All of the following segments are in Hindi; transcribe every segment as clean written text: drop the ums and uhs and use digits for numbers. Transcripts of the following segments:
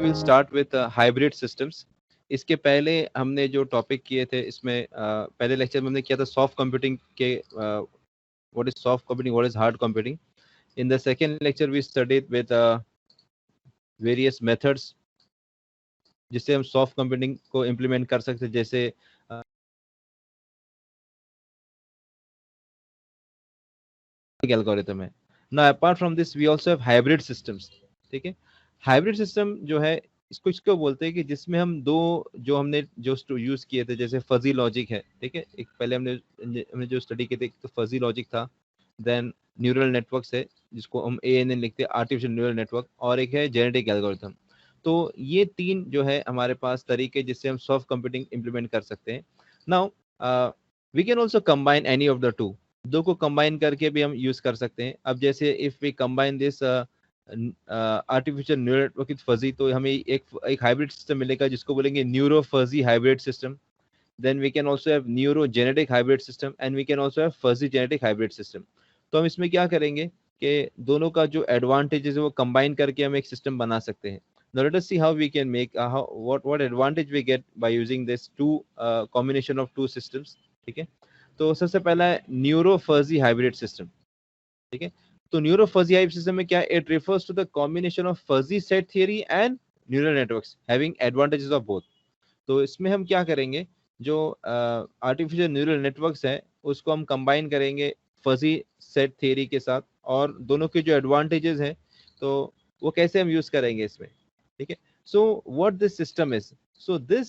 Will start with hybrid systems. इसके पहले हमने जो टॉपिक किए थे इसमें पहले लेक्चर में हमने किया था सॉफ्ट कंप्यूटिंग के what is soft computing, what is hard computing. In the second lecture we studied with various methods जिससे हम सॉफ्ट कंप्यूटिंग को इम्प्लीमेंट कर सकते हैं, जैसे एल्गोरिथम है। Now apart from this we also have hybrid systems. ठीक है, हाइब्रिड सिस्टम जो है इसको इसको बोलते हैं कि जिसमें हम दो जो हमने जो यूज किए थे, जैसे फजी लॉजिक है। ठीक है, एक पहले हमने जो स्टडी किए थे, एक तो फजी लॉजिक था, देन न्यूरल नेटवर्क्स है जिसको हम ANN लिखते हैं, आर्टिफिशियल न्यूरल नेटवर्क, और एक है जेनेटिक एल्गोरिथम। तो ये तीन जो है हमारे पास तरीके जिससे हम सॉफ्ट कंप्यूटिंग इंप्लीमेंट कर सकते हैं। Now we can also combine any of the two, दो को कंबाइन करके भी हम यूज कर सकते हैं। अब जैसे if we combine this artificial neural network with fuzzy, तो हमें एक हाइब्रिड सिस्टम मिलेगा जिसको बोलेंगे neuro fuzzy hybrid system. Then we can also have neuro genetic hybrid system and we can also have fuzzy genetic hybrid system. तो हम इसमें क्या करेंगे कि दोनों का जो एडवांटेजेस है वो कंबाइन करके हम एक सिस्टम बना सकते हैं। Now let us see how we can make what advantage we get by using this two combination of two systems. ठीक है, तो सबसे पहला है न्यूरो फजी हाइब्रिड सिस्टम। ठीक है, तो न्यूरो फजी हाइब्रिड सिस्टम में क्या, it refers to the combination of fuzzy set theory and neural networks having advantages of both. तो इसमें हम क्या करेंगे, जो आर्टिफिशियल न्यूरल नेटवर्क्स है उसको हम कंबाइन करेंगे फजी सेट थियरी के साथ, और दोनों के जो एडवांटेजेस हैं तो वो कैसे हम यूज करेंगे इसमें। ठीक है, so what this system is, so this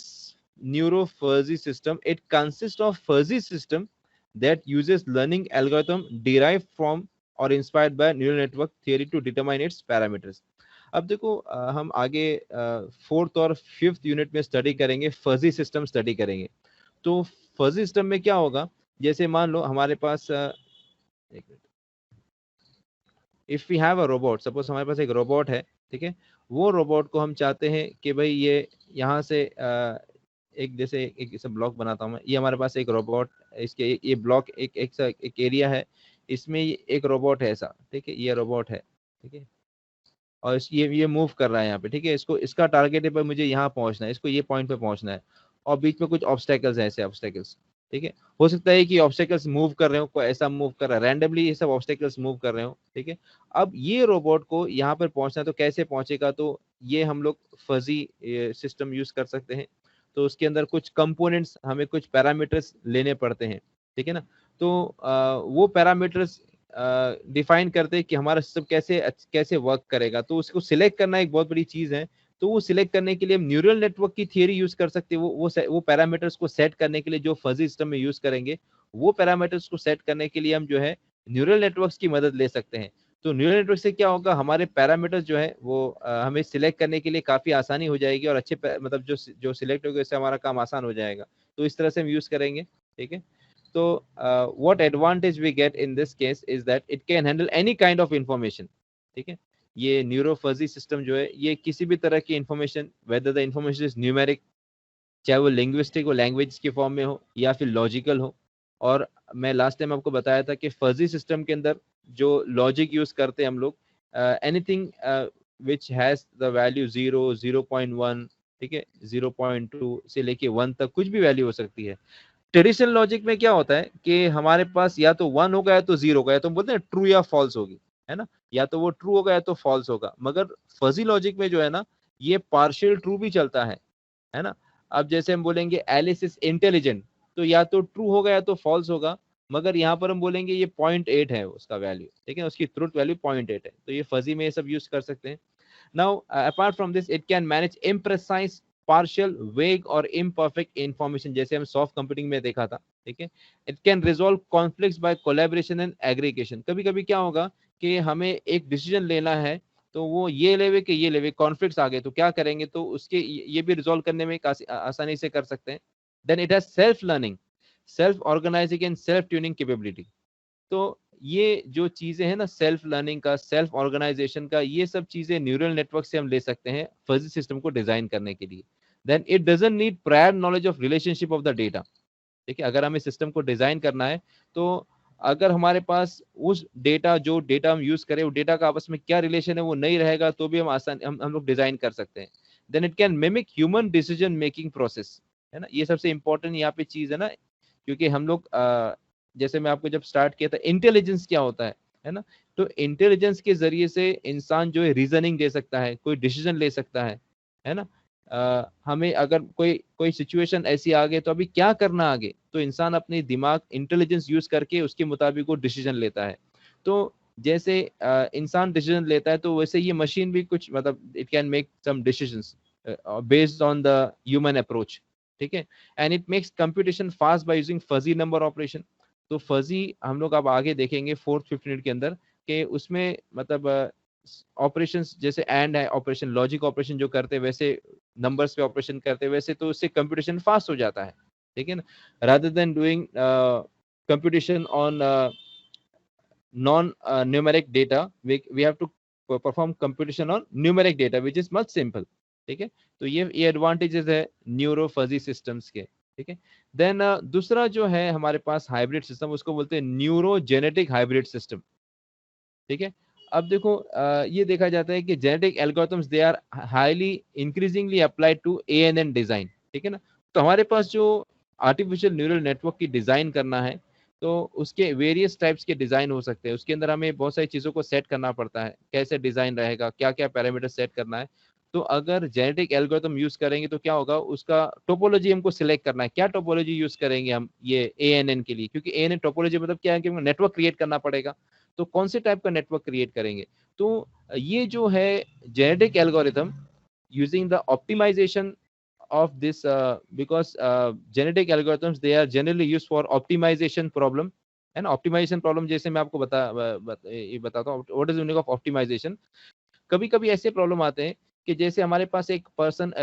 neuro fuzzy system it consist of fuzzy system that uses learning algorithm derived from or inspired by neural network theory to determine its parameters. अब देखो हम आगे फोर्थ और फिफ्थ यूनिट में स्टडी करेंगे, फजी सिस्टम स्टडी करेंगे। तो फजी सिस्टम में क्या होगा, जैसे मान लो हमारे पास एक minute, if we have a robot, suppose हमारे पास एक रोबोट है। ठीक है, वो रोबोट को हम चाहते हैं कि भाई ये यहाँ से एक जैसे एक इसे ब्लॉक बनाता हूँ मैं, ये हमारे पास एक रोबोट, इसके ये ब्लॉक एक एरिया है, इसमें एक रोबोट है ऐसा। ठीक है, ये रोबोट है। ठीक है, और ये मूव कर रहा है यहाँ पे। ठीक है, इसको इसका टारगेट है पर मुझे यहाँ पहुंचना है, इसको ये पॉइंट पे पहुंचना है, और बीच में कुछ ऑब्स्टेकल्स हैं, ऐसे ऑब्स्टेकल्स। ठीक है, हो सकता है कि ऑब्स्टेकल्स मूव कर रहे हो, कोई ऐसा मूव कर रहा है रैंडमली, ये सब ऑब्स्टेकल्स मूव कर रहे हो। ठीक है, अब ये रोबोट को यहाँ पर पहुंचना है, तो कैसे पहुंचेगा, तो ये हम लोग फजी सिस्टम यूज कर सकते हैं। तो उसके अंदर कुछ कंपोनेंट्स, हमें कुछ पैरामीटर्स लेने पड़ते हैं। ठीक है ना, तो वो पैरामीटर्स डिफाइन करते हैं कि हमारा सिस्टम कैसे कैसे वर्क करेगा। तो उसको सिलेक्ट करना एक बहुत बड़ी चीज है। तो वो सिलेक्ट करने के लिए हम न्यूरल नेटवर्क की थियरी यूज कर सकते हैं। वो पैरामीटर्स को सेट करने के लिए जो फजी सिस्टम में यूज करेंगे, वो पैरामीटर्स को सेट करने के लिए हम जो है न्यूरल नेटवर्क्स की मदद ले सकते हैं। तो न्यूरल नेटवर्क से क्या होगा, हमारे पैरामीटर्स जो है वो हमें सिलेक्ट करने के लिए काफी आसानी हो जाएगी, और अच्छे मतलब जो सिलेक्ट होगा उससे हमारा काम आसान हो जाएगा। तो इस तरह से हम यूज करेंगे। ठीक है, तो what advantage we get in this case is that it can handle any kind of information. ठीक है, ये न्यूरो फजी सिस्टम जो है ये किसी भी तरह की information, whether the information is numeric, चाहे वो लिंग्विस्टिक हो, लैंग्वेज के फॉर्म में हो, या फिर लॉजिकल हो। और मैं लास्ट टाइम आपको बताया था कि फजी सिस्टम के अंदर जो लॉजिक यूज करते हैं हम लोग, anything which has the value 0, 0.1, ठीक है, 0.2 से लेके 1 तक कुछ भी वैल्यू हो सकती है। ट्रेडिशनल लॉजिक में क्या होता है कि हमारे पास या तो 1 होगा या तो 0 होगा, या तो बोलते हैं ट्रू या फॉल्स होगी, है ना, या तो वो ट्रू होगा या तो फॉल्स होगा। मगर फजी लॉजिक में जो है ना, ये पार्शियल ट्रू भी चलता है ना। अब जैसे हम बोलेंगे एलिस इज इंटेलिजेंट, तो या तो ट्रू होगा या तो फॉल्स होगा। मगर यहाँ पर हम बोलेंगे ये 0.8 है उसका वैल्यू, ठीक है, उसकी ट्रूथ वैल्यू 0.8 है। तो ये फजी में ये सब यूज कर सकते हैं। Now, apart from this, it can manage imprecise, partial, vague और imperfect information, जैसे हम सॉफ्ट कंप्यूटिंग में देखा था। ठीक है, it can resolve conflicts by collaboration and aggregation. कभी कभी क्या होगा कि हमें एक डिसीजन लेना है, तो वो ये लेवे कि ये लेवे, कॉन्फ्लिक्ट्स आ गए तो क्या करेंगे, तो उसके ये भी रिजोल्व करने में आसानी से कर सकते हैं। Then it has self learning, self organizing and self tuning capability. तो ये जो चीजें हैं ना, सेल्फ लर्निंग का, सेल्फ ऑर्गेनाइजेशन का, ये सब चीजें न्यूरल नेटवर्क से हम ले सकते हैं फजी सिस्टम को डिजाइन करने के लिए। Then it doesn't need prior knowledge of relationship of the data. ठीक है, अगर हमें सिस्टम को डिजाइन करना है, तो अगर हमारे पास उस डेटा, जो डेटा हम यूज करें, वो डेटा का आपस में क्या रिलेशन है वो नहीं रहेगा, तो भी हम आसान हम लोग डिजाइन कर सकते हैं। Then it can mimic human decision making process, है ना। ये सबसे इंपॉर्टेंट यहाँ पे चीज है ना, क्योंकि हम लोग जैसे मैं आपको जब स्टार्ट किया था, इंटेलिजेंस क्या होता है ना। तो इंटेलिजेंस के जरिए से इंसान जो है रीजनिंग दे सकता है, कोई डिसीजन ले सकता है ना। हमें अगर कोई कोई सिचुएशन ऐसी आ गई तो अभी क्या करना आगे, तो इंसान अपनी दिमाग इंटेलिजेंस यूज करके उसके मुताबिक वो डिसीजन लेता है। तो जैसे इंसान डिसीजन लेता है, तो वैसे ये मशीन भी कुछ मतलब it can make some decisions based on the human approach, ठीक है। And it makes computation fast by using fuzzy number operation. तो फजी हम लोग अब आगे देखेंगे 4th 5th मिनट के अंदर, कि उसमें मतलब ऑपरेशंस जैसे एंड है ऑपरेशन, लॉजिक ऑपरेशन जो करते हैं वैसे नंबर्स पे ऑपरेशन करते हैं वैसे, तो उससे कंप्यूटेशन फास्ट हो जाता है, ठीक है ना। Rather than doing computation on non numeric data, we have to perform computation on numeric data which is much simple, ठीक है। तो ये एडवांटेजेस है न्यूरो फजी सिस्टम्स के, ठीक है। देन दूसरा जो है हमारे पास हाइब्रिड सिस्टम, उसको बोलते हैं न्यूरो जेनेटिक हाइब्रिड सिस्टम, ठीक है। अब देखो ये देखा जाता है कि genetic algorithms they are highly increasingly applied to ANN design, ठीक है ना। तो हमारे पास जो आर्टिफिशियल न्यूरल नेटवर्क की डिजाइन करना है, तो उसके वेरियस टाइप्स के डिजाइन हो सकते हैं। उसके अंदर हमें बहुत सारी चीजों को सेट करना पड़ता है, कैसे डिजाइन रहेगा, क्या क्या पैरामीटर सेट करना है। तो अगर जेनेटिक एल्गोरिथम यूज करेंगे तो क्या होगा, उसका टोपोलॉजी हमको सिलेक्ट करना है, क्या टोपोलॉजी यूज करेंगे हम ये एएनएन के लिए, क्योंकि एएनएन टोपोलॉजी मतलब क्या है कि नेटवर्क क्रिएट करना पड़ेगा। तो कौन से टाइप का नेटवर्क क्रिएट करेंगे, तो ये जो है genetic algorithm using the optimization of this because genetic algorithms they are generally used for optimization problem, and optimization problem जैसे मैं आपको ये बताता हूँ what is the meaning of optimization। कभी कभी ऐसे प्रॉब्लम आते हैं कि जैसे हमारे पास एक पर्सन,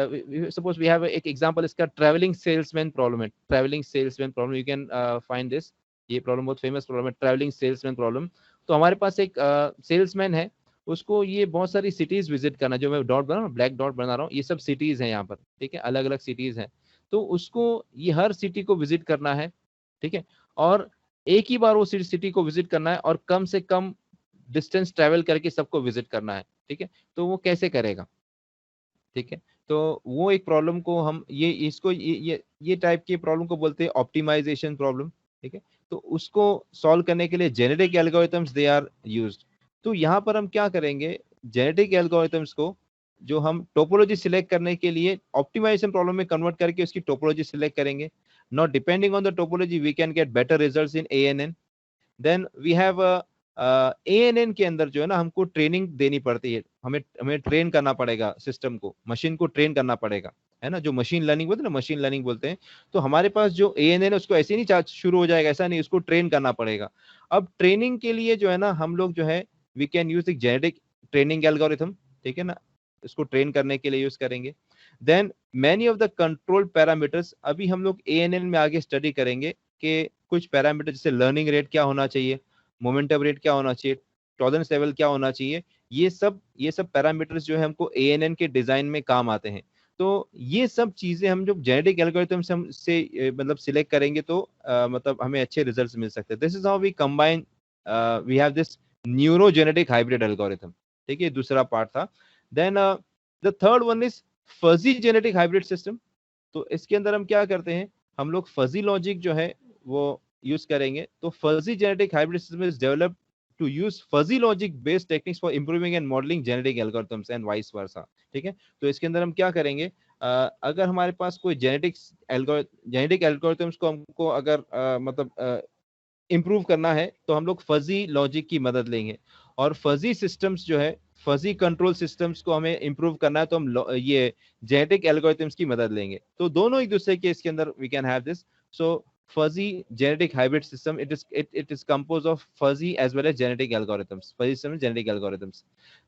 सपोज वी हैव एक एग्जांपल इसका, ट्रैवलिंग सेल्समैन प्रॉब्लम है। Travelling salesman problem, you can find this, ये प्रॉब्लम बहुत फेमस प्रॉब्लम है, ट्रैवलिंग सेल्समैन प्रॉब्लम। तो हमारे पास एक सेल्समैन है, उसको ये बहुत सारी सिटीज विजिट करना, जो मैं डॉट बना रहा हूँ, ब्लैक डॉट बना रहा हूँ, ये सब सिटीज हैं यहाँ पर, ठीक है, अलग अलग सिटीज हैं। तो उसको ये हर सिटी को विजिट करना है, ठीक है, और एक ही बार वो सिटी को विजिट करना है, और कम से कम डिस्टेंस ट्रेवल करके सबको विजिट करना है, ठीक है। तो वो कैसे करेगा, ठीक है। तो वो एक प्रॉब्लम को हम ये टाइप के प्रॉब्लम को बोलते हैं ऑप्टिमाइजेशन प्रॉब्लम, ठीक है। तो उसको सॉल्व करने के लिए genetic algorithms they are used. तो यहाँ पर हम क्या करेंगे, जेनेटिक एल्गोरिथम्स को जो हम टोपोलॉजी सिलेक्ट करने के लिए ऑप्टिमाइजेशन प्रॉब्लम में कन्वर्ट करके उसकी टोपोलॉजी सिलेक्ट करेंगे। Not depending on the topology we can get better results in ANN. Then we have ANN के अंदर जो है ना, हमको ट्रेनिंग देनी पड़ती है, हमें हमें ट्रेन करना पड़ेगा सिस्टम को, मशीन को ट्रेन करना पड़ेगा, है ना, जो मशीन लर्निंग बोलते हैं ना, मशीन लर्निंग बोलते हैं। तो हमारे पास जो एएनएन है उसको ऐसे नहीं शुरू हो जाएगा, ऐसा नहीं, उसको ट्रेन करना पड़ेगा। अब ट्रेनिंग के लिए जो है ना, हम लोग जो है वी कैन यूज एक जेनेटिक ट्रेनिंग एल्गोरिथम, ठीक है ना, इसको ट्रेन करने के लिए यूज करेंगे। Then many of the control parameters, अभी हम लोग एएनएन में आगे स्टडी करेंगे कि कुछ पैरामीटर जैसे लर्निंग रेट क्या होना चाहिए, मोमेंटम रेट क्या होना चाहिए, टॉलरेंस लेवल क्या होना चाहिए, ये सब पैरामीटर्स जो है हमको एएनएन के डिजाइन में काम आते हैं। तो ये सब चीजें हम जो जेनेटिक एल्गोरिथम से मतलब सिलेक्ट करेंगे तो मतलब हमें अच्छे रिजल्ट्स मिल सकते हैं। This is how we combine, we have this neuro genetic hybrid algorithm, ठीक है, दूसरा पार्ट था। Then the third one is fuzzy genetic hybrid system. तो इसके अंदर हम क्या करते हैं, हम लोग फजी लॉजिक जो है वो यूज करेंगे। तो fuzzy genetic hybrid system is developed to use fuzzy logic based techniques for improving and modelling genetic algorithms and vice versa, ठीक है। तो इसके अंदर हम क्या करेंगे, अगर हमारे पास कोई जेनेटिक एल्गोरिथम्स को हमको अगर मतलब इम्प्रूव करना है, तो हम लोग फजी लॉजिक की मदद लेंगे। और फजी सिस्टम्स जो है, फजी कंट्रोल सिस्टम्स को हमें इम्प्रूव करना है, तो हम ये जेनेटिक एल्गोरिथम्स की मदद लेंगे। तो दोनों एक दूसरे के इसके अंदर we can have this. So fuzzy genetic hybrid system, it is compose of fuzzy as well as genetic algorithms, fuzzy system genetic algorithms.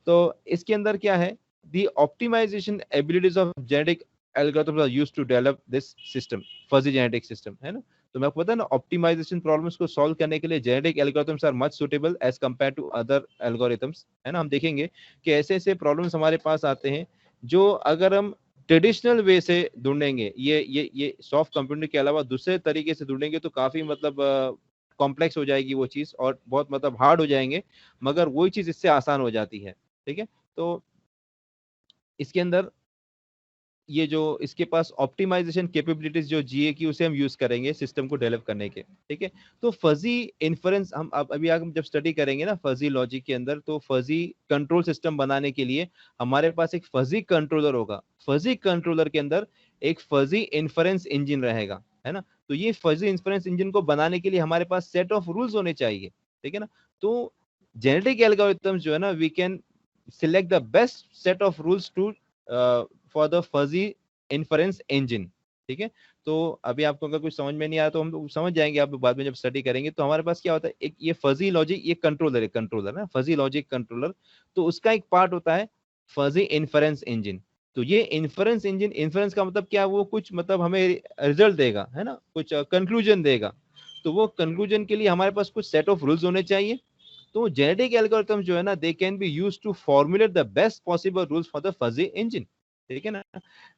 तो इसके अंदर क्या है, the optimization abilities of genetic algorithms are used to develop this system, fuzzy genetic system, है ना। तो मैं आपको पता है ना, ऑप्टिमाइजेशन प्रॉब्लम्स को सॉल्व करने के लिए genetic algorithms are much suitable as compare to other algorithms, है ना। हम देखेंगे कि ऐसे ऐसे प्रॉब्लम्स हमारे पास आते हैं जो अगर हम ट्रेडिशनल वे से ढूंढेंगे, ये सॉफ्ट कंप्यूटिंग के अलावा दूसरे तरीके से ढूंढेंगे, तो काफी मतलब कॉम्प्लेक्स हो जाएगी वो चीज, और बहुत मतलब हार्ड हो जाएंगे, मगर वही चीज इससे आसान हो जाती है, ठीक है। तो इसके अंदर ये जो इसके पास ऑप्टिमाइजेशन कैपेबिलिटीज जो जीए की, उसे हम यूज करेंगे सिस्टम को डेवलप करने के, ठीक है। तो फजी इन्फरेंस हम अभी आगे जब स्टडी करेंगे ना फजी लॉजिक के अंदर, तो फजी कंट्रोल सिस्टम बनाने के लिए हमारे पास एक फजी कंट्रोलर होगा। फजी कंट्रोलर के अंदर एक फजी इन्फरेंस इंजन रहेगा, है ना। तो ये फजी इन्फरेंस इंजन को बनाने के लिए हमारे पास सेट ऑफ रूल्स होने चाहिए, ठीक है ना। तो जेनेटिक एल्गोरिथम्स जो है ना, we can select the best set of rules to for the fuzzy inference engine, ठीक है। तो अभी आपको अगर कुछ समझ में नहीं आया तो हम समझ जाएंगे, आप बाद में जब स्टडी करेंगे। तो हमारे पास क्या होता है, एक ये फजी लॉजिक, ये कंट्रोलर है, कंट्रोलर ना, फजी लॉजिक कंट्रोलर। तो उसका एक पार्ट होता है फजी इन्फरेंस इंजन। तो ये इन्फरेंस इंजन, इन्फरेंस का मतलब क्या, वो कुछ मतलब हमें रिजल्ट देगा, है ना, कुछ कंक्लूजन देगा। तो वो कंक्लूजन के लिए हमारे पास कुछ सेट ऑफ रूल्स होने चाहिए। तो जेनेटिक एल्गोरिथम जो है ना, they can be used to formulate the best possible rules for the fuzzy engine, ठीक है ना।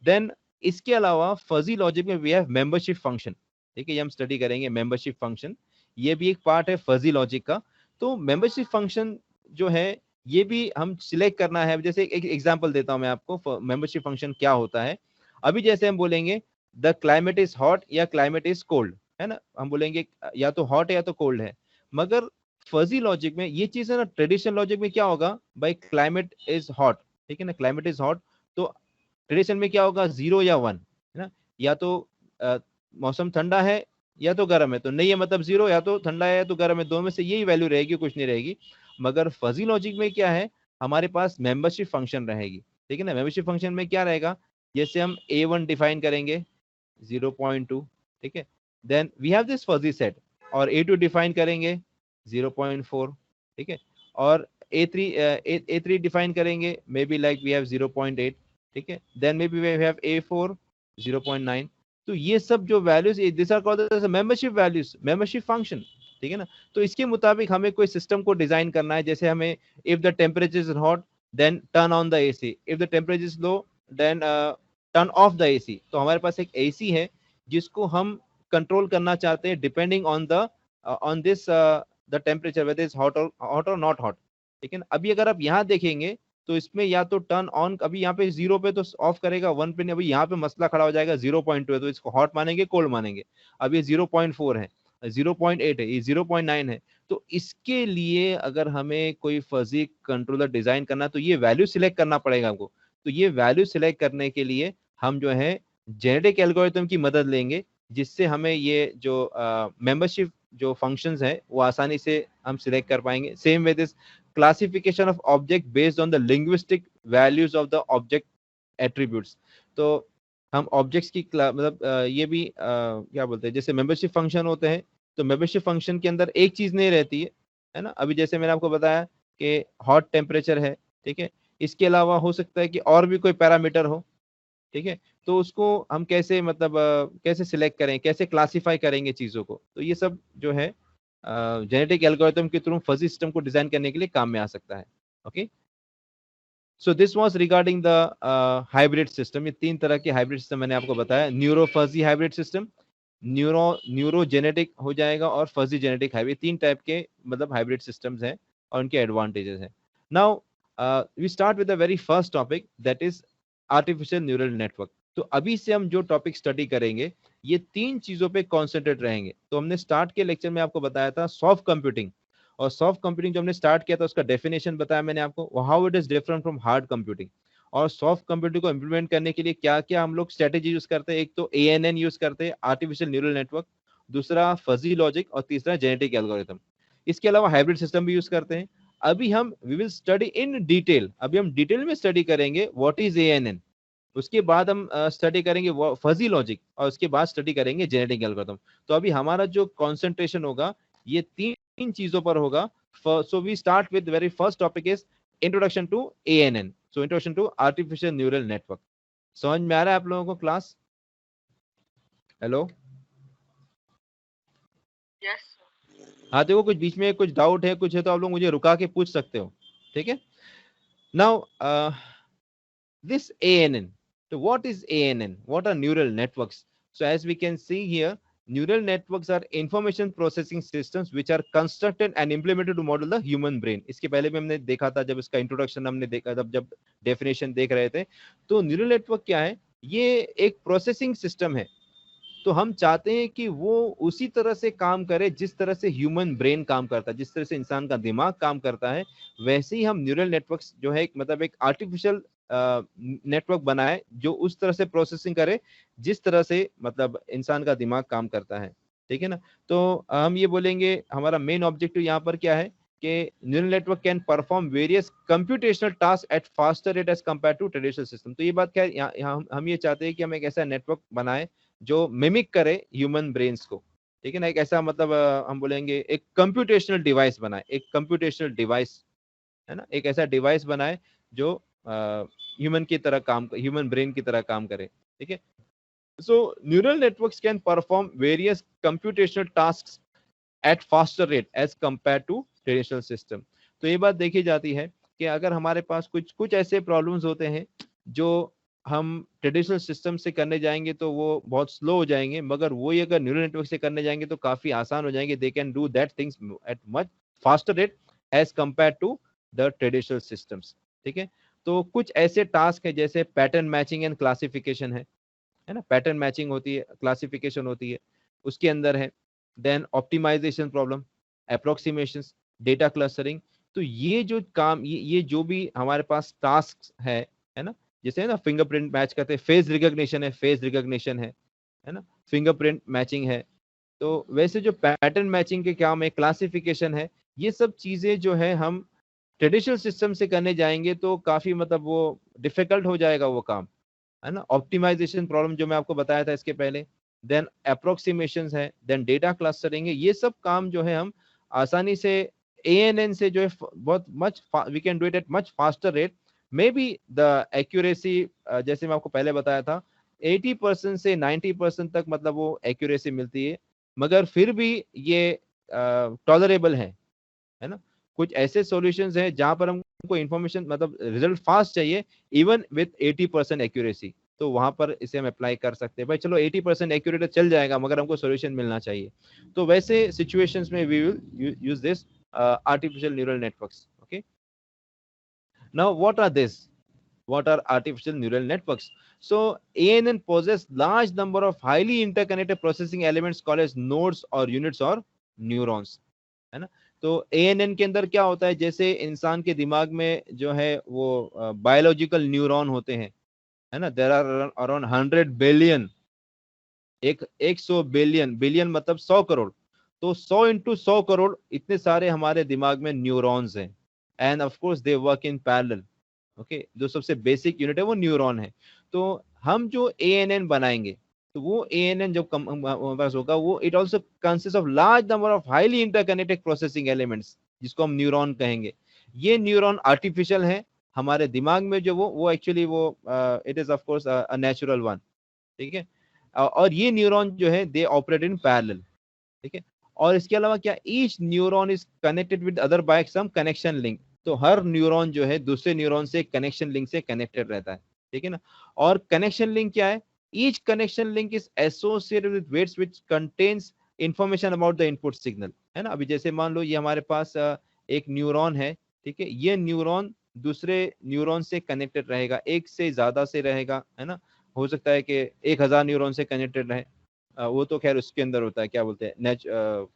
देन इसके अलावा फजी लॉजिक में वी हैव मेंबरशिप फंक्शन, ठीक है। ये हम स्टडी करेंगे मेंबरशिप फंक्शन, ये भी एक पार्ट है फजी लॉजिक का। तो मेंबरशिप फंक्शन जो है, ये भी हम सिलेक्ट करना है। जैसे एक एग्जांपल देता हूं मैं आपको, मेंबरशिप फंक्शन क्या होता है। अभी जैसे हम बोलेंगे द क्लाइमेट इज हॉट या क्लाइमेट इज कोल्ड, है ना, हम बोलेंगे या तो हॉट है या तो कोल्ड है। मगर फजी लॉजिक में ये चीज है ना, ट्रेडिशनल लॉजिक में क्या होगा, भाई क्लाइमेट इज हॉट, ठीक है ना, क्लाइमेट इज हॉट। तो ट्रेडिशन में क्या होगा, 0 या 1, है ना। या तो मौसम ठंडा है या तो गर्म है, तो नहीं है मतलब 0, या तो ठंडा है या तो गर्म है, दो में से यही वैल्यू रहेगी, कुछ नहीं रहेगी। मगर फजी लॉजिक में क्या है, हमारे पास मेंबरशिप फंक्शन रहेगी, ठीक है ना। मेंबरशिप फंक्शन में क्या रहेगा, जैसे हम a1 डिफाइन करेंगे 0.2, ठीक है। Then we have this fuzzy set, और a2 डिफाइन करेंगे 0.4, ठीक है। और a3 डिफाइन करेंगे maybe like we have 0.8, ठीक है। Then maybe we have a4 0.9। तो ये सब जो values, this are called as membership values, membership function, ठीक है ना। तो इसके मुताबिक हमें कोई सिस्टम को डिजाइन करना है। जैसे हमें if the temperature is hot then turn on the AC, if the temperature is low then turn off the AC. तो हमारे पास एक एसी है जिसको हम कंट्रोल करना चाहते हैं depending on the on this the temperature whether is hot और नॉट हॉट, ठीक है ना। अभी अगर आप यहाँ देखेंगे तो इसमें या तो टर्न ऑन, अभी यहाँ पे 0 पे तो ऑफ करेगा, 1 पे नहीं। अभी यहाँ पे मसला खड़ा हो जाएगा, 0.2 है तो इसको हॉट मानेंगे कोल्ड मानेंगे। अब ये 0.4 है, 0.8 है, ये 0.9 है। तो इसके लिए अगर हमें कोई फजी कंट्रोलर डिजाइन करना तो ये वैल्यू सिलेक्ट करना पड़ेगा हमको। तो ये वैल्यू सिलेक्ट करने के लिए हम जो है जेनेटिक एल्गोरिथम की मदद लेंगे, जिससे हमें ये जो मेंबरशिप जो फंक्शंस है वो आसानी से हम सिलेक्ट कर पाएंगे। Same with this classification of object based on the linguistic values of the object attributes. तो हम ऑब्जेक्ट्स की मतलब ये भी क्या बोलते हैं, जैसे मेंबरशिप फंक्शन होते हैं, तो मेंबरशिप फंक्शन के अंदर एक चीज नहीं रहती है ना। अभी जैसे मैंने आपको बताया कि हॉट टेम्परेचर है, ठीक है। इसके अलावा हो सकता है कि और भी कोई पैरामीटर हो, ठीक है। तो उसको हम कैसे मतलब कैसे सिलेक्ट करें, कैसे क्लासिफाई करेंगे चीजों को। तो ये सब जो है जेनेटिक एल्गोरिथम के थ्रू फजी सिस्टम को डिजाइन करने के लिए काम में आ सकता है। Okay, so this was regarding the hybrid system. ये 3 तरह के हाइब्रिड सिस्टम मैंने आपको बताया। Neuro fuzzy hybrid system, neuro genetic हो जाएगा, और फजी जेनेटिक हाइब्रिड, 3 टाइप के मतलब हाइब्रिड सिस्टम्स हैं और उनके एडवांटेजेस हैं। Now we start with the very first topic, that is artificial neural network. तो अभी से हम जो टॉपिक स्टडी करेंगे ये 3 चीजों पे कॉन्सेंट्रेट रहेंगे। तो हमने स्टार्ट के लेक्चर में आपको बताया था सॉफ्ट कंप्यूटिंग, और सॉफ्ट कंप्यूटिंग जो हमने स्टार्ट किया था उसका डेफिनेशन बताया मैंने आपको, how it is different from hard computing. और सॉफ्ट कंप्यूटिंग को इंप्लीमेंट करने के लिए क्या क्या हम लोग स्ट्रेटेजी यूज करते हैं, एक तो ANN यूज करते हैं, आर्टिफिशियल न्यूरल नेटवर्क, दूसरा फजी लॉजिक, और तीसरा जेनेटिक एल्गोरिथम। इसके अलावा हाइब्रिड सिस्टम भी यूज करते हैं। अभी हम we will study in detail, अभी हम डिटेल में स्टडी करेंगे व्हाट इज ANN। उसके बाद हम स्टडी करेंगे फजी लॉजिक, और उसके बाद स्टडी करेंगे जेनेटिक एल्गोरिथम। तो अभी हमारा जो कंसंट्रेशन होगा ये तीन चीजों पर होगा। So we start with very first topic is introduction to ANN, so introduction to artificial neural network. समझ में आ रहा है आप लोगों को क्लास? Hello, yes. हाँ देखो, कुछ बीच में कुछ डाउट है कुछ है तो आप लोग मुझे रुका के पूछ सकते हो, ठीक है। Now this ANN. So what is ANN? What are neural networks? So as we can see here, neural networks are information processing systems which are constructed and implemented to model the human brain. इसके पहले भी हमने देखा था, जब इसका इंट्रोडक्शन हमने देखा, जब डेफिनेशन देख रहे थे। तो न्यूरल नेटवर्क क्या है? ये एक प्रोसेसिंग सिस्टम है। तो हम चाहते हैं कि वो उसी तरह से काम करे जिस तरह से ह्यूमन ब्रेन काम करता है, जिस तरह से इंसान का दिमाग काम करता है, वैसे ही हम न्यूरल नेटवर्क्स जो है मतलब एक आर्टिफिशियल नेटवर्क बनाए जो उस तरह से प्रोसेसिंग करे जिस तरह से मतलब इंसान का दिमाग काम करता है। ठीक है ना। तो हम ये बोलेंगे हमारा मेन ऑब्जेक्टिव यहाँ पर क्या है कि neural network can perform various computational task at faster rate as compare to traditional system. तो ये बात क्या है, यहाँ हम ये चाहते हैं कि हम एक ऐसा नेटवर्क बनाए जो मिमिक करे ह्यूमन ब्रेन्स को। ठीक है ना। एक ऐसा मतलब हम बोलेंगे एक कंप्यूटेशनल डिवाइस बनाए, एक कंप्यूटेशनल डिवाइस है ना, एक ऐसा डिवाइस बनाए जो ह्यूमन की तरह काम, ह्यूमन ब्रेन की तरह काम करे। ठीक है। So neural networks can perform various computational tasks at faster rate as compare to traditional system. तो ये बात देखी जाती है कि अगर हमारे पास कुछ कुछ ऐसे प्रॉब्लम्स होते हैं जो हम ट्रेडिशनल सिस्टम से करने जाएंगे तो वो बहुत स्लो हो जाएंगे, मगर वही अगर न्यूरल नेटवर्क से करने जाएंगे तो काफी आसान हो जाएंगे। They can do that things at much faster rate as compare to the traditional systems. ठीक है। तो कुछ ऐसे टास्क है जैसे पैटर्न मैचिंग एंड क्लासिफिकेशन है ना, पैटर्न मैचिंग होती है, क्लासिफिकेशन होती है उसके अंदर है। Then optimization problem, approximation, data clustering. तो ये जो काम, ये जो भी हमारे पास टास्क है ना, जैसे है ना फिंगरप्रिंट मैच करते हैं, फेस रिकॉग्निशन है, फेस रिकॉग्निशन है ना, फिंगरप्रिंट मैचिंग है। तो वैसे जो पैटर्न मैचिंग के काम है, क्लासिफिकेशन है, ये सब चीजें जो है हम ट्रेडिशनल सिस्टम से करने जाएंगे तो काफी मतलब वो डिफिकल्ट हो जाएगा वो काम, है ना। ऑप्टिमाइजेशन प्रॉब्लम जो मैं आपको बताया था इसके पहले, देन अप्रोक्सीमेशन है, देन डेटा क्लस्टरिंग है। ये सब काम जो है हम आसानी से ANN से जो है बहुत much we can do it at much faster rate. Maybe the accuracy जैसे मैं आपको पहले बताया था 80% से 90% तक मतलब वो एक्यूरेसी मिलती है, मगर फिर भी ये टॉलरेबल है ना। कुछ ऐसे सॉल्यूशंस हैं जहां पर हमको इंफॉर्मेशन मतलब रिजल्ट फास्ट चाहिए इवन विथ 80% एक्यूरेसी, तो वहां पर इसे हम अप्लाई कर सकते हैं। भाई चलो 80% एक्यूरेट चल जाएगा मगर हमको सॉल्यूशन मिलना चाहिए। तो वैसे सिचुएशंस में we will use this artificial neural networks. Okay, now what are this, what are artificial neural networks? So ANN possess large number of highly interconnected processing elements called as nodes or units or neurons, है ना। तो ANN के अंदर क्या होता है, जैसे इंसान के दिमाग में जो है वो बायोलॉजिकल न्यूरॉन होते हैं, है ना। देयर आर अराउंड 100 बिलियन, एक 100 बिलियन, बिलियन मतलब 100 करोड़। तो 100 इंटू 100 करोड़ इतने सारे हमारे दिमाग में न्यूरॉन्स हैं, end of course they work in parallel. Okay, जो सबसे बेसिक यूनिट है वो न्यूरॉन है। तो हम जो ANN बनाएंगे तो वो ANN जब हमारे पास होगा वो it also consist of large number of highly interconnected processing elements जिसको हम न्यूरॉन कहेंगे। ये न्यूरॉन आर्टिफिशियल है, हमारे दिमाग में जो वो एक्चुअली वो it is of course a natural one. ठीक है। और ये न्यूरॉन जो है दे ऑपरेट इन पैरेलल। ठीक है। और इसके अलावा क्या, each neuron is connected with other by some connection link. तो हर न्यूरॉन जो है दूसरे न्यूरॉन से कनेक्शन लिंक से कनेक्टेड रहता है। ठीक है ना। और कनेक्शन लिंक क्या है, each connection link is associated with weights which contains information about the input signal, है ना। अभी जैसे मान लो ये हमारे पास एक न्यूरॉन है, ठीक है। ये न्यूरॉन दूसरे न्यूरॉन से कनेक्टेड रहेगा, एक से ज्यादा से रहेगा, है ना। हो सकता है कि 1000 न्यूरॉन से कनेक्टेड रहे। वो तो खैर उसके अंदर होता है, क्या बोलते हैं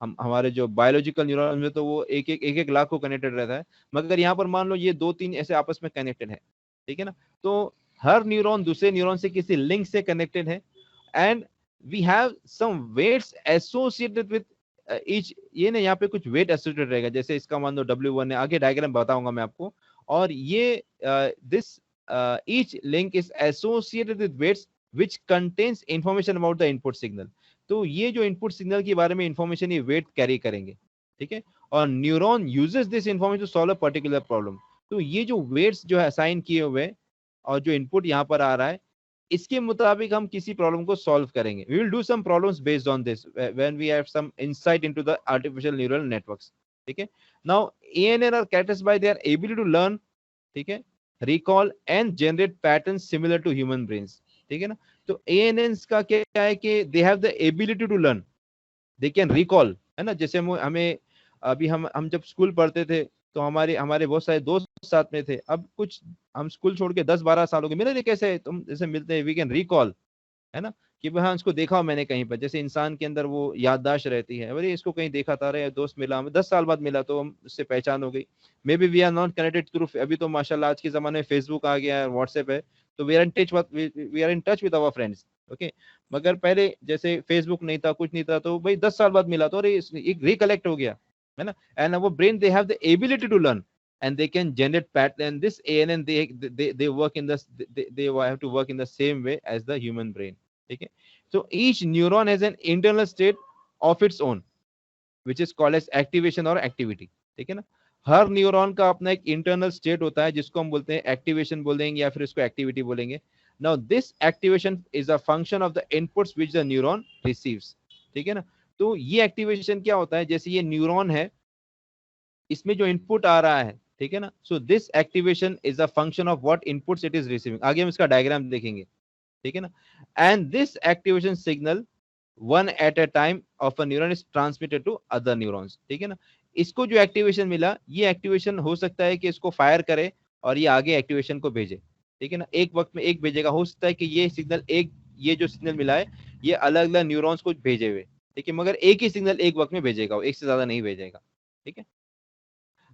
हम हमारे जो बायोलॉजिकल न्यूरॉन में तो वो एक लाख को कनेक्टेड रहता है, मगर यहाँ पर मान लो ये 2-3 ऐसे आपस में कनेक्टेड है। ठीक है ना। तो हर न्यूरॉन दूसरे न्यूरॉन से किसी लिंक से कनेक्टेड है, and we have some weights associated with each. ये ना यहाँ पे कुछ वेट एसोसिएटेड रहेगा, जैसे इसका मान लो W1 है, आगे डायग्राम बताऊंगा मैं आपको। और ये this each link is associated with weights which contains information about the input signal। तो ये जो इनपुट सिग्नल के बारे में इंफॉर्मेशन ये वेट कैरी करेंगे। ठीक है। और neuron uses this information to solve a particular problem. तो ये जो वेट्स जो है असाइन किए हुए और जो इनपुट यहाँ पर आ रहा है इसके मुताबिक हम किसी प्रॉब्लम को सॉल्व करेंगे। We will do some problems based on this when we have some insight into the artificial neural networks. ठीक है। Now ANN are characterized by their ability to learn, ठीक है, recall and generate patterns similar to human brains. ठीक है ना। तो ANNs का क्या है कि they have the ability to learn, they can recall, है ना। जैसे हमें अभी हम जब स्कूल पढ़ते थे तो हमारे हमारे बहुत सारे दोस्त साथ में थे, अब कुछ हम स्कूल छोड़ के 10-12 साल हो गए, मिले नहीं, कैसे तुम जैसे मिलते हैं, वी कैन रिकॉल, है ना, कि भाई हाँ इसको देखा हो मैंने कहीं पर, जैसे इंसान के अंदर वो याददाश्त रहती है, अरे इसको कहीं देखा था, अरे दोस्त मिला, हमें 10 साल बाद मिला तो हम उससे पहचान हो गई। Maybe we are not connected through, अभी तो माशाल्लाह आज के जमाने में फेसबुक आ गया है, व्हाट्सएप है, तो we are in touch, we are in touch with our friends, okay. मगर पहले जैसे फेसबुक नहीं था, कुछ नहीं था, तो भाई 10 साल बाद मिला तो अरे एक रिकलेक्ट हो गया, है ना। And our brain they have the ability to learn and they can generate pattern, this ANN they work in the they have to work in the same way as the human brain, ठीक है। so each neuron has an internal state of its own which is called as activation or activity, ठीक है ना। हर न्यूरॉन का अपना एक इंटरनल स्टेट होता है जिसको हम बोलते हैं एक्टिवेशन बोलेंगे या फिर इसको एक्टिविटी बोलेंगे। Now this activation is a function of the inputs which the neuron receives, ठीक है ना। तो ये एक्टिवेशन क्या होता है, जैसे ये न्यूरॉन है, इसमें जो इनपुट आ रहा है, ठीक है ना, so this activation is a function of what inputs it is receiving, आगे हम इसका डायग्राम देखेंगे, ठीक है ना। And this activation signal one at a time of a neuron is transmitted to other neurons, ठीक है ना। इसको जो एक्टिवेशन मिला, ये एक्टिवेशन हो सकता है कि इसको फायर करे और ये आगे एक्टिवेशन को भेजे, ठीक है ना, एक वक्त में एक भेजेगा, हो सकता है कि ये सिग्नल एक, ये जो सिग्नल मिला है ये अलग अलग न्यूरॉन्स को भेजे हुए, ठीक है, मगर एक ही सिग्नल एक वक्त में भेजेगा, एक से ज्यादा नहीं भेजेगा, ठीक है।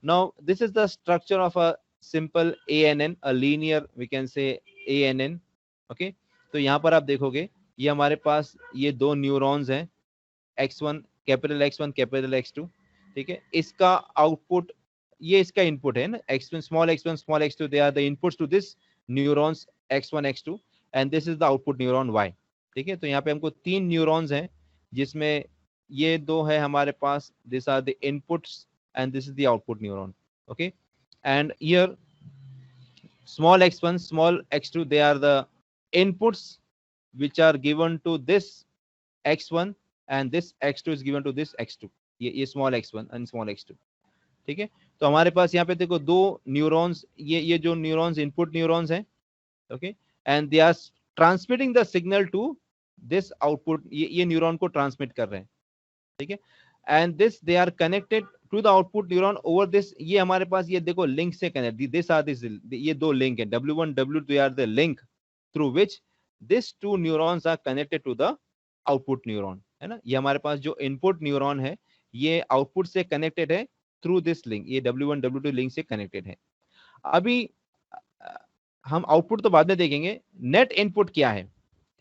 Now, this is the structure of a simple ANN, a linear, we can say ANN, okay? तो यहाँ पर आप देखोगे, ये हमारे पास ये दो न्यूरॉन्स हैं, X1, capital X1, capital X2, ठीक है। इसका आउटपुट, ये इसका इनपुट है ना, X1, small X2, they are the inputs to this neurons X1, X2, and this is the output neuron Y, ठीक है। तो यहाँ पे हमको तीन न्यूरॉन्स हैं, जिसमें ये दो है हमारे पास, this are the inputs and this is the output neuron, okay, and here small x1, small x2, they are the inputs which are given to this x1 and this x2 is given to this x2, ये small x1 and small x2, ठीक है। तो हमारे पास यहाँ पे देखो दो न्यूरॉन्स, ये जो न्यूरॉन्स इनपुट न्यूरॉन्स हैं, okay, and they are transmitting the signal to this output, ये न्यूरॉन को ट्रांसमिट कर रहे हैं, ठीक है। And this they are connected to the output neuron over this, ये हमारे पास ये देखो लिंक से कनेक्ट, दिस आर दिस, ये दो लिंक है, W1 W2, they are the link through which this two neurons are connected to the output neuron, है ना। ये हमारे पास जो इनपुट न्यूरॉन है ये आउटपुट से कनेक्टेड है थ्रू दिस लिंक, ये W1 W2 लिंक से कनेक्टेड है। अभी हम आउटपुट तो बाद में देखेंगे, नेट इनपुट क्या है,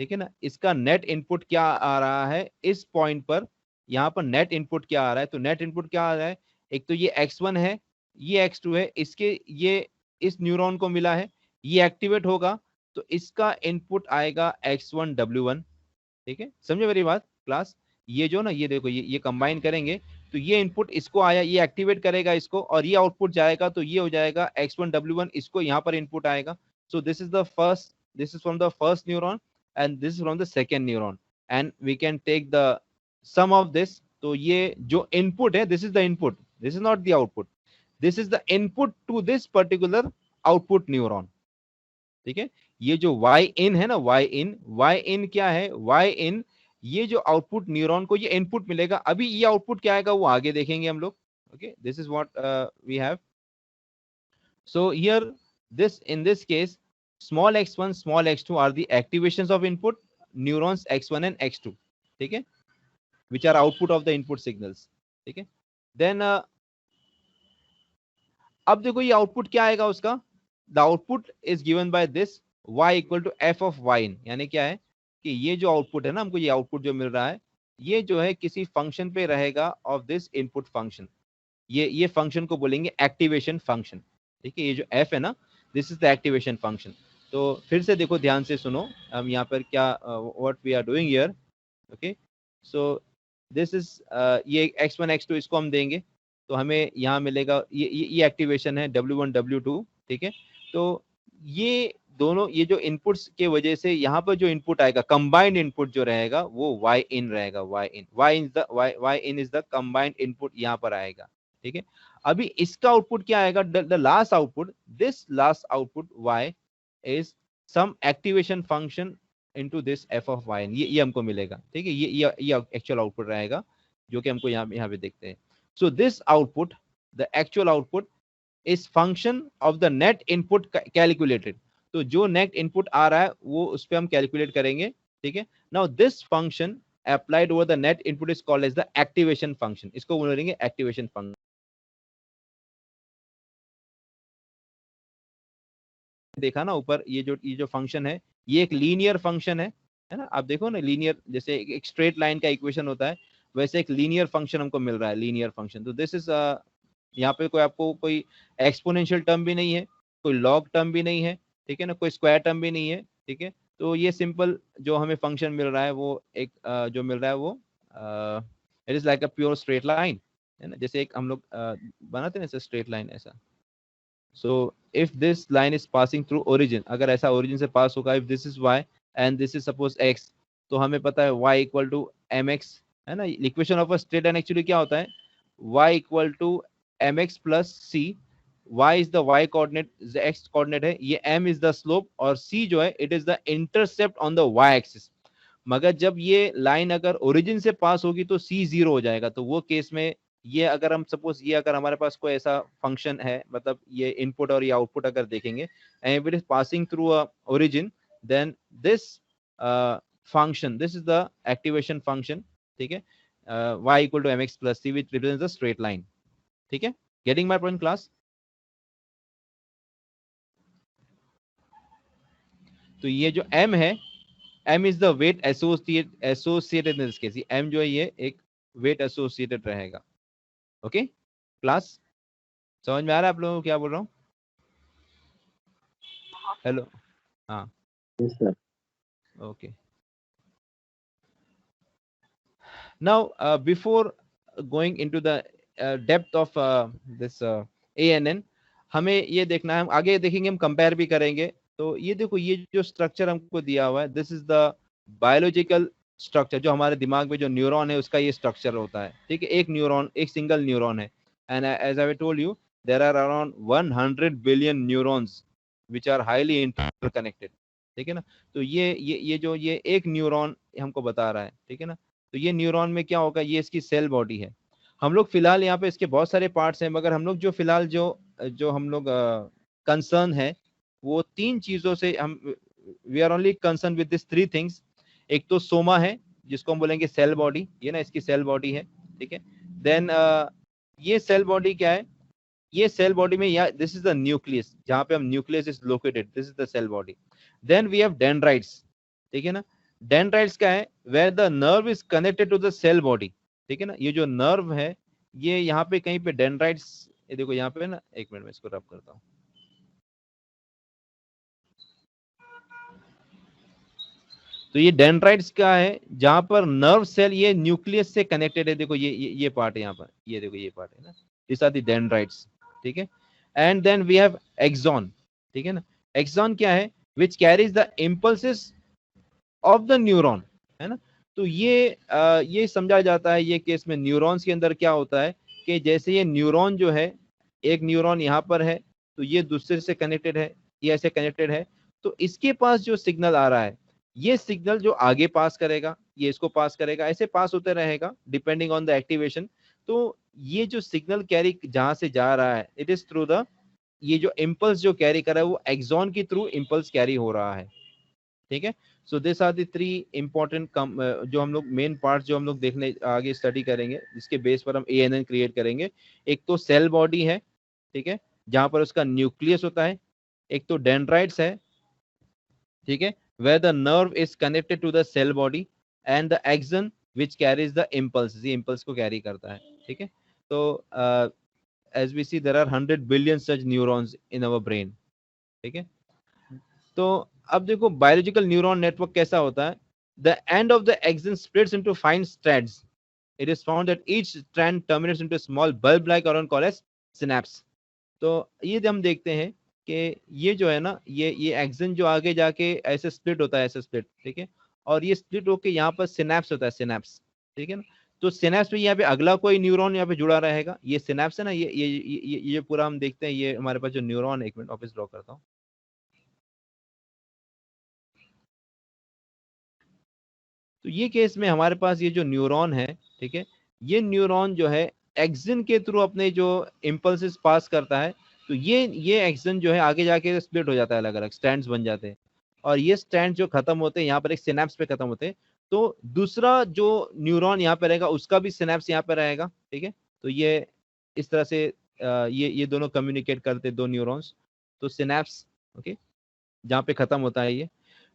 ठीक है ना। इसका नेट इनपुट क्या आ रहा है इस पॉइंट पर, यहाँ पर नेट इनपुट क्या आ रहा है, तो नेट इनपुट क्या आ रहा है, एक तो ये x1 है, ये x2 है, इसके ये इस न्यूरॉन को मिला है, ये एक्टिवेट होगा तो इसका इनपुट आएगा x1 W1, ठीक है, समझे मेरी बात क्लास। ये जो ना, ये देखो, ये कंबाइन करेंगे तो ये इनपुट इसको आया, ये एक्टिवेट करेगा इसको, और ये आउटपुट जाएगा तो ये हो जाएगा x1 W1, इसको यहाँ पर इनपुट आएगा। So this is the first, this is from the first neuron and this is from the second neuron, and we can take the sum of this. तो ये जो इनपुट है, this is the input, this is not the output, this is the input to this particular output neuron, ठीक है। ये जो y in है ना, y in क्या है, y in, ये जो आउटपुट न्यूरॉन को ये इनपुट मिलेगा, अभी ये आउटपुट क्या आएगा वो आगे देखेंगे हम लोग, okay. This is what we have, so here this, in this case small x1, small x2 are the activations of input neurons x1 and x2, ठीक है, which are output of the input signals, ठीक है। देन अब देखो ये आउटपुट क्या आएगा उसका, the output is given by this y equal to f of y in, यानी क्या है कि ये जो आउटपुट है ना, हमको ये आउटपुट जो मिल रहा है, ये जो है किसी फंक्शन पे रहेगा ऑफ दिस इनपुट फंक्शन, ये फंक्शन को बोलेंगे एक्टिवेशन फंक्शन, ठीक है। ये जो f है ना, this is the activation function. तो फिर से देखो ध्यान से सुनो, हम यहाँ पर क्या what we are doing here, okay. So this is ये x1 x2 इसको हम देंगे तो हमें यहाँ मिलेगा ये एक्टिवेशन है W1 W2, ठीक है। तो ये दोनों, ये जो इनपुट्स के वजह से यहाँ पर जो इनपुट आएगा, कंबाइंड इनपुट जो रहेगा वो y in रहेगा, y in is the combined input यहाँ पर आएगा, ठीक है। अभी इसका आउटपुट क्या आएगा, the last output, this last output y is some activation function into this f of y, ये हमको मिलेगा, ठीक है। ये एक्चुअल आउटपुट रहेगा जो कि हमको यहाँ पे देखते हैं। So this output, the actual output is function of the net input calculated. तो जो नेट इनपुट आ रहा है वो उस पर हम कैलकुलेट करेंगे, ठीक है। Now this function applied over the net input is called as the activation function, इसको बोलेंगे एक्टिवेशन फंक्शन। देखा ना ऊपर, ये जो फंक्शन है ये एक लीनियर फंक्शन है ना। आप देखो ना, लीनियर जैसे एक स्ट्रेट लाइन का इक्वेशन होता है, वैसे एक लीनियर फंक्शन हमको मिल रहा है, लीनियर फंक्शन। तो दिस इज यहाँ पे कोई आपको कोई एक्सपोनेंशियल टर्म भी नहीं है, कोई लॉग टर्म भी नहीं है, ठीक है ना, कोई स्क्वायर टर्म भी नहीं है, ठीक है। तो ये सिंपल जो हमें फंक्शन मिल रहा है वो एक जो मिल रहा है वो it is like a pure straight line, है ना। जैसे एक हम लोग बनाते हैं स्ट्रेट लाइन ऐसा। So if this line is passing through origin, अगर ऐसा origin से pass होगा, if this is y and this is suppose x, तो हमें पता है y equal to mx, है ना। Equation of a straight line actually क्या होता है, y equal to mx plus c, y is the y coordinate, the x coordinate है, ये m is the slope और c जो है it is the intercept on the y axis। मगर जब ये लाइन अगर ओरिजिन से पास होगी तो c जीरो हो जाएगा। तो वो केस में ये अगर हम सपोज ये अगर हमारे पास कोई ऐसा फंक्शन है, मतलब ये इनपुट और ये आउटपुट अगर देखेंगे and it is passing through a origin, then this function, this is the activation function, ठीक है। y equal to mx plus c which represents the straight line, ठीक है। Getting my point class? तो ये जो m है, m is the weight associated in this case, m जो है ये एक वेट एसोसिएटेड रहेगा। ओके क्लास, समझ में आ रहा है आप लोगों को क्या बोल रहा हूँ? हेलो, हाँ, okay. Now before going into the depth of this ANN, हमें ये देखना है, आगे देखेंगे, हम कंपेयर भी करेंगे। तो ये देखो, ये जो स्ट्रक्चर हमको दिया हुआ है, this is the biological structure, जो हमारे दिमाग में जो न्यूरॉन है उसका ये स्ट्रक्चर होता है, ठीक है। एक न्यूरॉन, एक सिंगल न्यूरॉन है, and as I told you there are around 100 billion neurons which are highly interconnected, ठीक है ना। तो ये एक न्यूरॉन हमको बता रहा है, ठीक है ना। तो ये न्यूरॉन में क्या होगा, ये इसकी सेल बॉडी है। हम लोग फिलहाल यहाँ पे इसके बहुत सारे पार्ट्स हैं, मगर हम लोग जो फिलहाल जो जो हम लोग कंसर्न है वो तीन चीजों से हम, we are only concern with this three things. एक तो सोमा है जिसको हम बोलेंगे सेल बॉडी, ये ना इसकी सेल बॉडी है, ठीक है। देन ये सेल बॉडी क्या है, ये सेल बॉडी में, या दिस इज द न्यूक्लियस, जहां पे हम nucleus is located, this is the cell body. Then we have dendrites, ठीक है ना। डेंड्राइट्स क्या है, where the nerve is connected to the cell body, ठीक है ना। ये जो नर्व है ये यहाँ पे कहीं पे डेंड्राइट्स, ये देखो यहाँ पे ना, एक मिनट में इसको रब करता हूँ। तो ये डेंड्राइट्स क्या है, जहां पर नर्व सेल ये न्यूक्लियस से कनेक्टेड है, देखो ये पार्ट है यहाँ पर, ये देखो ये पार्ट है ना, दिस आर द डेंड्राइट्स, ठीक है। And then we have axon, ठीक है ना। एक्सॉन क्या है, which carries the impulses of the neuron, है ना। तो ये समझा जाता है ये केस में न्यूरॉन्स के अंदर क्या होता है कि जैसे ये न्यूरॉन जो है, एक न्यूरॉन यहाँ पर है तो ये दूसरे से कनेक्टेड है, ये ऐसे कनेक्टेड है, तो इसके पास जो सिग्नल आ रहा है, ये सिग्नल जो आगे पास करेगा, ये इसको पास करेगा, ऐसे पास होते रहेगा डिपेंडिंग ऑन द एक्टिवेशन। तो ये जो सिग्नल कैरी जहां से जा रहा है, इट इज थ्रू द, ये जो इम्पल्स जो कैरी कर रहा है वो एक्सॉन के थ्रू इम्पल्स कैरी हो रहा है, ठीक है। So this are the three important जो हम लोग मेन पार्ट जो हम लोग देखने आगे स्टडी करेंगे, जिसके बेस पर हम ANN क्रिएट करेंगे। एक तो सेल बॉडी है, ठीक है, जहां पर उसका न्यूक्लियस होता है। एक तो डेंड्राइट्स है, ठीक है, where the nerve is connected to the cell body, and the axon which carries the impulse, ये impulse को carry करता है, ठीक है। तो as we see there are 100 billion such neurons in our brain, ठीक है। तो अब देखो बायोलॉजिकल न्यूरॉन नेटवर्क कैसा होता है, the end of the action splits into fine strands. It is found that each strand terminates into a small bulb-like neuron called as synapse. तो ये हम देखते हैं कि ये जो है ना, ये एक्सन जो आगे जाके ऐसे स्प्लिट होता है, ऐसे स्प्लिट, ठीक है, और ये स्प्लिट होके यहाँ पर सिनेप्स होता है, सिनेप्स, ठीक है ना। तो सिनेप्स में यहाँ पे अगला कोई न्यूरॉन यहाँ पे जुड़ा रहेगा, ये सिनेप्स है ना, ये पूरा हम देखते हैं, ये हमारे पास जो न्यूरॉन है, एक मिनट ऑफिस ड्रॉ करता हूँ। तो ये केस में हमारे पास ये जो न्यूरॉन है, ठीक है, ये न्यूरॉन जो है एक्सिन के थ्रू अपने जो इम्पल्सेस पास करता है, तो ये एक्सन जो है आगे जाके स्प्लिट हो जाता है, अलग अलग स्टैंड्स बन जाते हैं, और ये स्टैंड जो खत्म होते हैं यहाँ पर एक सिनेप्स पे खत्म होते हैं। तो दूसरा जो न्यूरॉन यहाँ पे रहेगा उसका भी सिनेप्स यहाँ पे रहेगा, ठीक है। तो ये इस तरह से ये दोनों कम्युनिकेट करते हैं, दो न्यूरॉन्स। तो सिनेप्स, ओके, जहाँ पे खत्म होता है ये।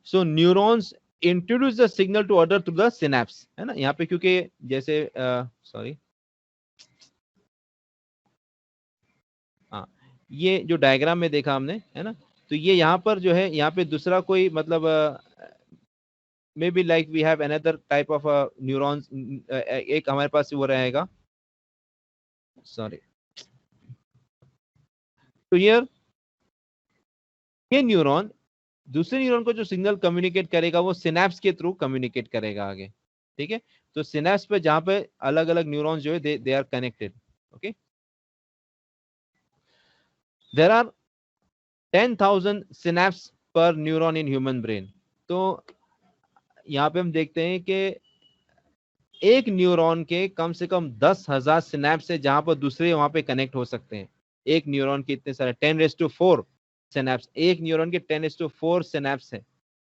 So neurons introduce the signal to other through the synapse, है ना, यहाँ पे क्योंकि जैसे सॉरी, हाँ, ये जो डायग्राम में देखा हमने, है ना, तो ये यहाँ पर जो है, यहाँ पे दूसरा कोई मतलब maybe like we have another type of neurons, एक हमारे पास वो रहेगा, सॉरी, तो ये न्यूरॉन दूसरे न्यूरॉन को जो सिग्नल कम्युनिकेट करेगा वो सिनेप्स के थ्रू कम्युनिकेट करेगा आगे, ठीक है। तो सिनेप्स पे जहां पे अलग अलग न्यूरॉन्स जो है they are connected, okay. There are 10,000 synapse per neuron in human brain. तो यहाँ पे हम देखते हैं कि एक न्यूरॉन के कम से कम 10,000 सिनेप्स है जहां पर दूसरे वहां पे कनेक्ट हो सकते हैं। एक न्यूरॉन के इतने सारे 10⁻⁴ सिनेप्स, एक न्यूरॉन के 10⁻⁴ सिनेप्स है,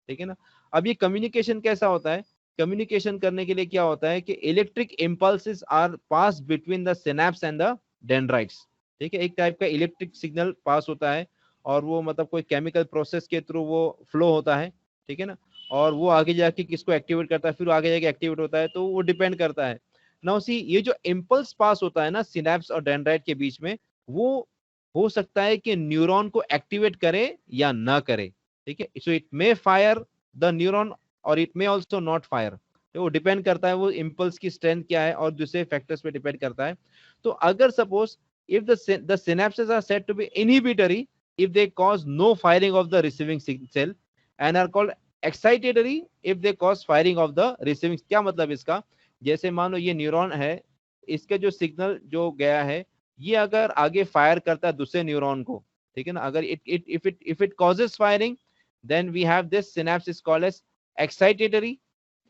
ठीक है ना। अब ये कम्युनिकेशन कैसा होता है, कम्युनिकेशन करने के लिए क्या होता है कि electric impulses are pass between the synapse and the dendrites, ठीक है। एक टाइप का इलेक्ट्रिक सिग्नल पास होता है, और वो मतलब कोई केमिकल प्रोसेस के थ्रू वो फ्लो होता है, ठीक है ना, और वो आगे जाके किसको एक्टिवेट करता है, फिर आगे जाके एक्टिवेट होता है, तो वो डिपेंड करता है। नाउ सी, ये जो इम्पल्स पास होता है ना सिनेप्स और डेंड्राइट के बीच में, वो हो सकता है कि न्यूरॉन को एक्टिवेट करे या ना करे, ठीक है। So it may fire the neuron और it may also not fire, तो वो डिपेंड करता है, वो इम्पल्स की स्ट्रेंथ क्या है और दूसरे फैक्टर्स पे डिपेंड करता है। तो अगर suppose if the synapses are said to be inhibitory if they cause no firing of the receiving cell and are called excitatory if they cause firing of the receiving। क्या मतलब इसका, जैसे मान लो ये न्यूरॉन है, इसके जो सिग्नल जो गया है, ये अगर आगे फायर करता है दूसरे न्यूरॉन को, ठीक है ना, अगर if it causes firing then we have this synapse is called as excitatory,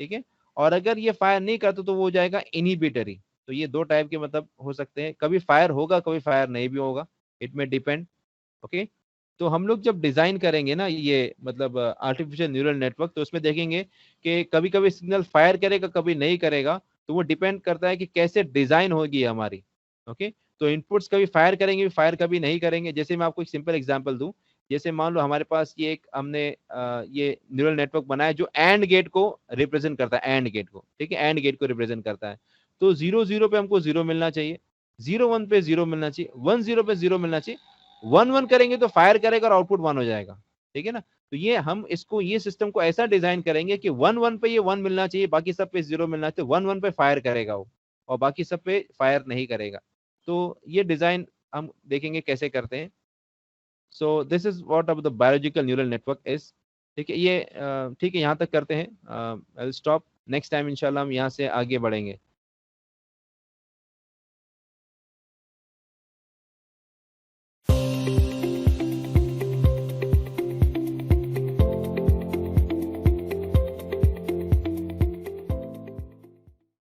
ठीक है। और अगर ये फायर नहीं करता तो वो हो जाएगा इनहिबिटरी। तो ये दो टाइप के मतलब हो सकते हैं, कभी फायर होगा कभी फायर नहीं भी होगा, इट में डिपेंड, ओके। तो हम लोग जब डिजाइन करेंगे ना ये मतलब आर्टिफिशियल न्यूरल नेटवर्क, तो उसमें देखेंगे कि कभी कभी सिग्नल फायर करेगा कभी नहीं करेगा, तो वो डिपेंड करता है कि कैसे डिजाइन होगी हमारी, ओके। तो इनपुट्स कभी फायर करेंगे, फायर कभी नहीं करेंगे। जैसे मैं आपको एक सिंपल एग्जांपल दूं, जैसे मान लो हमारे पास ये एक हमने ये न्यूरल नेटवर्क बनाया जो एंड गेट को रिप्रेजेंट करता है, एंड गेट को, ठीक है, एंड गेट को रिप्रेजेंट करता है। तो 0 0 पे हमको 0 मिलना चाहिए, 0 1 पे 0 मिलना चाहिए, 1 0 पे 0 मिलना चाहिए। 1 1 करेंगे तो फायर करेगा और आउटपुट 1 हो जाएगा, ठीक है ना। तो ये हम इसको ये सिस्टम को ऐसा डिजाइन करेंगे कि 1 1 पे ये 1 मिलना चाहिए, बाकी सब पे 0 मिलना चाहिए। 1 1 पे फायर करेगा वो, और बाकी सब पे फायर नहीं करेगा। तो ये डिजाइन हम देखेंगे कैसे करते हैं। सो दिस इज व्हाट अब the biological neural network is, ठीक है। ये ठीक है, यहाँ तक करते हैं, स्टॉप। नेक्स्ट टाइम इंशाल्लाह हम यहाँ से आगे बढ़ेंगे।